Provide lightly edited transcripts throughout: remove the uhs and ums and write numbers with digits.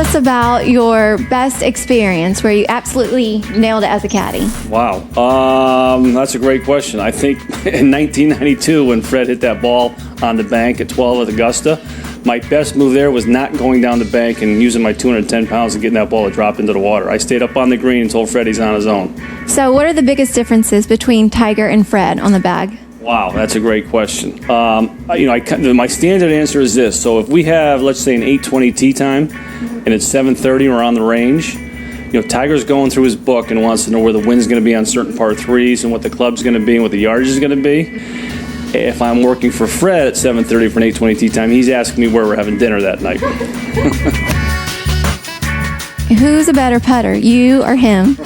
us about your best experience where you absolutely nailed it as a caddy. Wow. That's a great question. I think in 1992 when Fred hit that ball on the bank at 12 at Augusta, my best move there was not going down the bank and using my 210 pounds and getting that ball to drop into the water. I stayed up on the green and told Fred he's on his own. So what are the biggest differences between Tiger and Fred on the bag? Wow, that's a great question. My standard answer is this. So if we have, let's say, an 8:20 tee time and it's 7:30 and we're on the range, Tiger's going through his book and wants to know where the wind's going to be on certain par threes and what the club's going to be and what the yardage is going to be. If I'm working for Fred at 7:30 for an 8:20 tee time, he's asking me where we're having dinner that night. Who's a better putter, you or him?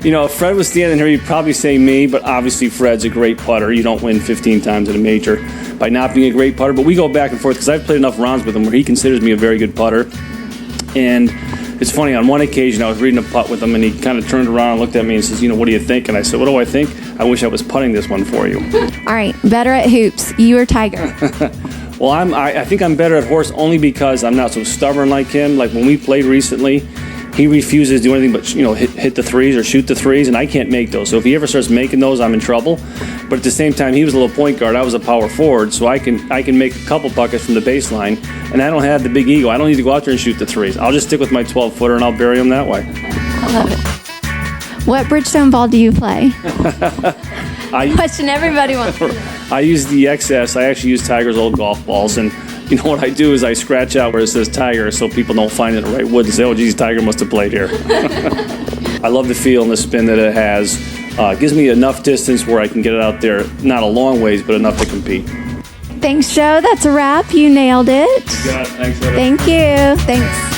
If Fred was standing here, he'd probably say me, but obviously Fred's a great putter. You don't win 15 times at a major by not being a great putter. But we go back and forth because I've played enough rounds with him where he considers me a very good putter. And it's funny, on one occasion I was reading a putt with him and he kind of turned around and looked at me and says, what do you think? And I said, what do I think? I wish I was putting this one for you. All right, better at hoops, you or Tiger? Well, I think I'm better at horse only because I'm not so stubborn like him. Like when we played recently, he refuses to do anything but hit the threes or shoot the threes, and I can't make those. So if he ever starts making those, I'm in trouble. But at the same time, he was a little point guard. I was a power forward, so I can make a couple buckets from the baseline, and I don't have the big ego. I don't need to go out there and shoot the threes. I'll just stick with my 12-footer, and I'll bury them that way. I love it. What Bridgestone ball do you play? Question everybody wants to know. I use the XS. I actually use Tiger's old golf balls, and what I do is I scratch out where it says Tiger so people don't find it in the right wood and say, oh, geez, Tiger must have played here. I love the feel and the spin that it has. It gives me enough distance where I can get it out there, not a long ways, but enough to compete. Thanks, Joe. That's a wrap. You nailed it. You got it. Thanks, Heather. Thank you. Thanks.